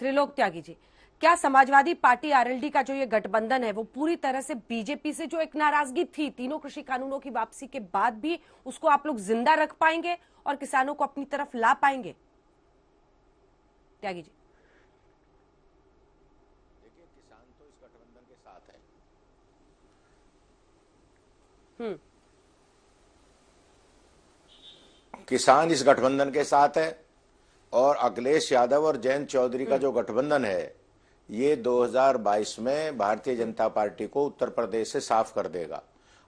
त्रिलोक त्यागी जी, क्या Samajwadi party RLD का जो ये गठबंधन है वो पूरी तरह से बीजेपी से जो एक नाराजगी थी तीनों कृषि कानूनों की वापसी के बाद भी उसको आप लोग जिंदा रख पाएंगे और किसानों को अपनी तरफ ला पाएंगे? त्यागी जी, देखिए, किसान तो इस गठबंधन के साथ है। किसान इस गठबंधन के साथ है और अखिलेश यादव और जयंत चौधरी का जो गठबंधन है ये 2022 में भारतीय जनता पार्टी को उत्तर प्रदेश से साफ कर देगा।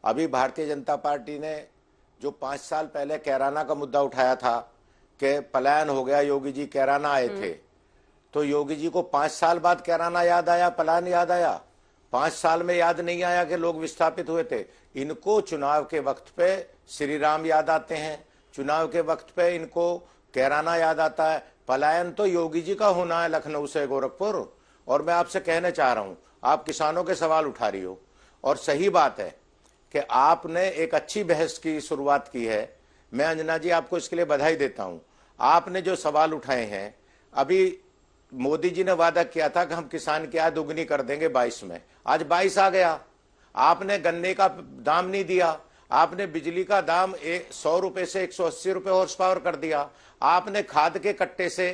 अभी भारतीय जनता पार्टी ने जो 5 साल पहले कैराना का मुद्दा उठाया था कि पलायन हो गया, योगी जी कैराना आए थे, तो योगी जी को 5 साल बाद कैराना याद आया, पलायन याद आया? 5 साल में याद नहीं आया कि लोग विस्थापित हुए थे। इनको चुनाव के वक्त पे श्री राम याद आते हैं, चुनाव के वक्त पे इनको कैराना याद आता है। पलायन तो योगी जी का होना है लखनऊ से गोरखपुर। और मैं आपसे कहना चाह रहा हूं, आप किसानों के सवाल उठा रही हो और सही बात है कि आपने एक अच्छी बहस की शुरुआत की है। मैं अंजना जी आपको इसके लिए बधाई देता हूं। आपने जो सवाल उठाए हैं, अभी मोदी जी ने वादा किया था कि हम किसान की आय दुगनी कर देंगे 22 में, आज 22 आ गया। आपने गन्ने का दाम नहीं दिया, आपने बिजली का दाम 100 रुपए से 180 रुपए हॉर्स पावर कर दिया, आपने खाद के कट्टे से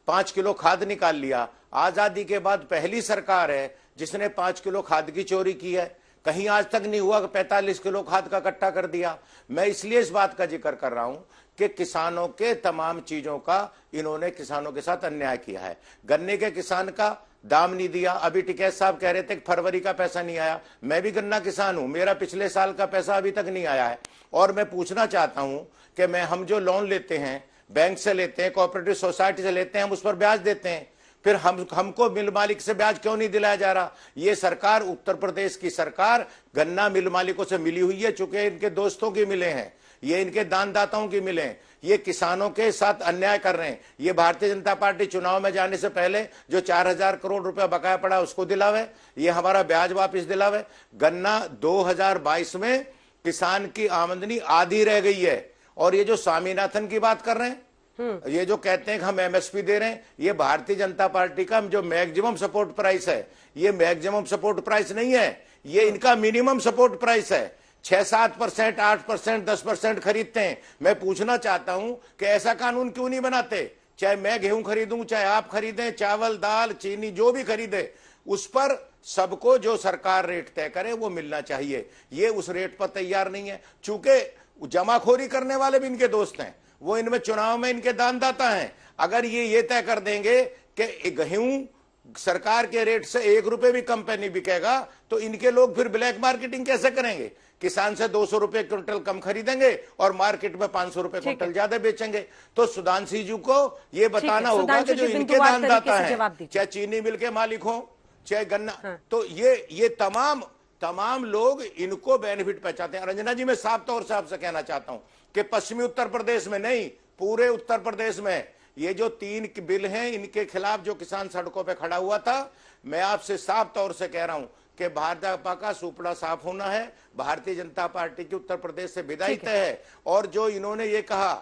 5 किलो खाद निकाल लिया। आजादी के बाद पहली सरकार है जिसने 5 किलो खाद की चोरी की है। कहीं आज तक नहीं हुआ कि 45 किलो खाद का कट्टा कर दिया। मैं इसलिए इस बात का जिक्र कर रहा हूं कि किसानों के तमाम चीजों का इन्होंने किसानों के साथ अन्याय किया है। गन्ने के किसान का दाम नहीं दिया। अभी टिकैत साहब कह रहे थे कि फरवरी का पैसा नहीं आया। मैं भी गन्ना किसान हूं, मेरा पिछले साल का पैसा अभी तक नहीं आया है। और मैं पूछना चाहता हूं कि हम जो लोन लेते हैं, बैंक से लेते हैं, कोऑपरेटिव सोसाइटी से लेते हैं, हम उस पर ब्याज देते हैं, फिर हमको मिल मालिक से ब्याज क्यों नहीं दिलाया जा रहा? ये सरकार, उत्तर प्रदेश की सरकार गन्ना मिल मालिकों से मिली हुई है, चूंकि इनके दोस्तों की मिले हैं, ये इनके दानदाताओं की मिले हैं, ये किसानों के साथ अन्याय कर रहे हैं। ये भारतीय जनता पार्टी चुनाव में जाने से पहले जो 4000 करोड़ रुपया बकाया पड़ा उसको दिलावे, ये हमारा ब्याज वापस दिलावे। गन्ना 2022 में किसान की आमदनी आधी रह गई है। और ये जो स्वामीनाथन की बात कर रहे हैं, ये जो कहते हैं कि हम एमएसपी दे रहे हैं, ये भारतीय जनता पार्टी का जो मैक्सिमम सपोर्ट प्राइस है, ये मैक्सिमम सपोर्ट प्राइस नहीं है, ये इनका मिनिमम सपोर्ट प्राइस है। 6-7%, 8%, 10% खरीदते हैं। मैं पूछना चाहता हूं कि ऐसा कानून क्यों नहीं बनाते? चाहे मैं गेहूं खरीदूं, चाहे आप खरीदें, चावल, दाल, चीनी जो भी खरीदे, उस पर सबको जो सरकार रेट तय करे वो मिलना चाहिए। ये उस रेट पर तैयार नहीं है। चूंकि जमाखोरी करने वाले भी इनके दोस्त हैं, वो इनमें चुनाव में इनके दानदाता हैं। अगर ये तय कर देंगे कि गेहूं सरकार के रेट से 1 रुपए भी कम पे नहीं बिकेगा, तो इनके लोग फिर ब्लैक मार्केटिंग कैसे करेंगे? किसान से 200 रुपए क्विंटल कम खरीदेंगे और मार्केट में 500 रुपए क्विंटल ज्यादा बेचेंगे। तो सुधांशु जी को ये बताना होगा कि जो इनके दानदाता हैं, चाहे चीनी मिल के मालिक हो, चाहे गन्ना, तो ये तमाम लोग इनको बेनिफिट पहुंचाते हैं। रंजना जी, मैं साफ तौर से आपसे कहना चाहता हूं कि पश्चिमी उत्तर प्रदेश में नहीं, पूरे उत्तर प्रदेश में ये जो 3 बिल हैं, इनके खिलाफ जो किसान सड़कों पे खड़ा हुआ था, मैं आपसे साफ तौर से कह रहा हूं कि भाजपा का सुपड़ा साफ होना है। भारतीय जनता पार्टी की उत्तर प्रदेश से विदाई तय है। और जो इन्होंने ये कहा,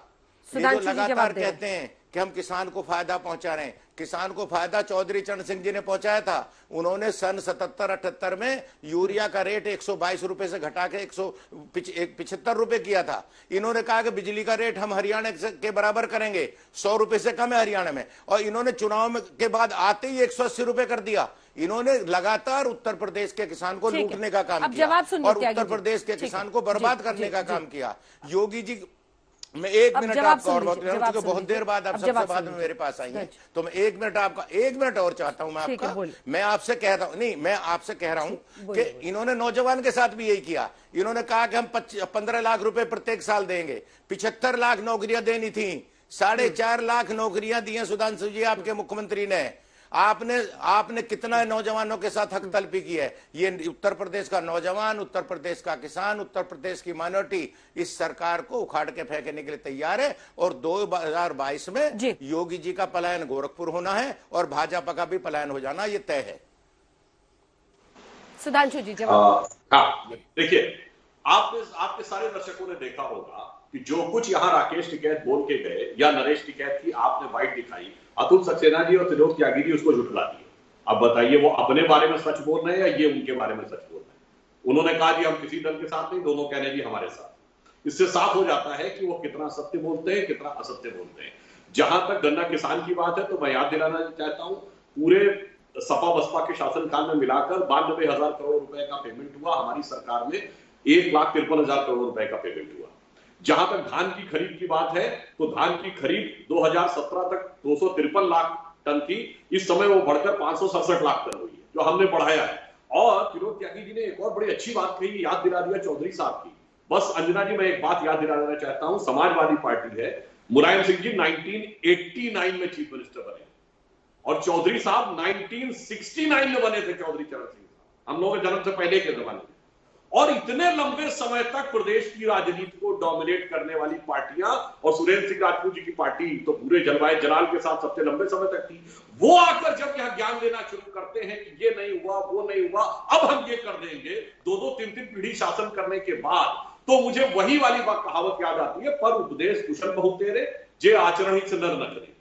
ये जो लगातार कहते हैं कि हम किसान को फायदा पहुंचा रहे हैं, किसान को फायदा चौधरी चरण सिंह जी ने पहुंचाया था। उन्होंने सन 77-78 में यूरिया का रेट 122 रुपए से घटा के 175 रुपए किया था। इन्होंने कहा कि बिजली का रेट हम हरियाणा के बराबर करेंगे, 100 रुपए से कम है हरियाणा में, और इन्होंने चुनाव के बाद आते ही 180 रुपए कर दिया। इन्होंने लगातार उत्तर प्रदेश के किसान को लूटने का काम किया और उत्तर प्रदेश के किसान को बर्बाद करने का काम किया। योगी जी, मैं 1 मिनट आपका और बहुत देर बाद आप सबसे बाद में मेरे पास आई हैं, तो मैं 1 मिनट और चाहता हूं। मैं आपसे कह रहा हूं, नहीं, मैं आपसे कह रहा हूं कि इन्होंने नौजवान के साथ भी यही किया। इन्होंने कहा कि हम 15 लाख रुपए प्रत्येक साल देंगे, 75 लाख नौकरियां देनी थी, 4.5 लाख नौकरियां दी हैं सुधांशु जी आपके मुख्यमंत्री ने। आपने कितना नौजवानों के साथ हक तलफी की है? ये उत्तर प्रदेश का नौजवान, उत्तर प्रदेश का किसान, उत्तर प्रदेश की माइनॉरिटी इस सरकार को उखाड़ के फेंकने के लिए तैयार है। और 2022 में योगी जी का पलायन गोरखपुर होना है और भाजपा का भी पलायन हो जाना, ये तय है। सुधांशु जी जवाब। हाँ, देखिए, आपके सारे दर्शकों ने देखा होगा कि जो कुछ यहाँ राकेश टिकैत बोल के गए या नरेश टिकैत की आपने बाइट दिखाई, अतुल सक्सेना जी और त्रिलोक त्यागी जी उसको झुठला दिए। अब बताइए वो अपने बारे में सच बोल रहे हैं या ये उनके बारे में सच बोल रहे हैं? उन्होंने कहा जी हम किसी दल के साथ नहीं, दोनों कहने जी हमारे साथ। इससे साफ हो जाता है कि वो कितना सत्य बोलते हैं, कितना असत्य बोलते हैं। जहां तक गन्ना किसान की बात है तो मैं याद दिलाना चाहता हूं, पूरे सपा बसपा के शासनकाल में मिलाकर 92,000 करोड़ रुपए का पेमेंट हुआ, हमारी सरकार में 1,53,000 करोड़ रुपए का पेमेंट हुआ। जहां तक धान की खरीद की बात है तो धान की खरीद 2017 तक 253 लाख टन थी, इस समय वो बढ़कर 567 लाख टन हुई है, जो हमने बढ़ाया है। और त्रिलोक त्यागी जी ने एक और बड़ी अच्छी बात कही, याद दिला दिया चौधरी साहब की। बस अंजना जी मैं एक बात याद दिला देना चाहता हूं, समाजवादी पार्टी है, मुलायम सिंह जी 1989 में चीफ मिनिस्टर बने और चौधरी साहब 1969 में बने थे। चौधरी चरण सिंह साहब हम लोगों के जन्म से पहले के जमाने में, और इतने लंबे समय तक प्रदेश की राजनीति को डोमिनेट करने वाली पार्टियां, और सुरेंद्र सिंह राजपूत जी की पार्टी तो पूरे जलवायु जलाल के साथ सबसे लंबे समय तक थी, वो आकर जब यहां ज्ञान देना शुरू करते हैं कि ये नहीं हुआ, वो नहीं हुआ, अब हम ये कर देंगे, 2-2, 3-3 पीढ़ी शासन करने के बाद, तो मुझे वही वाली कहावत याद आती है, पर उपदेश कुशल बहुत तेरे, जे आचरण ही से नर न करे।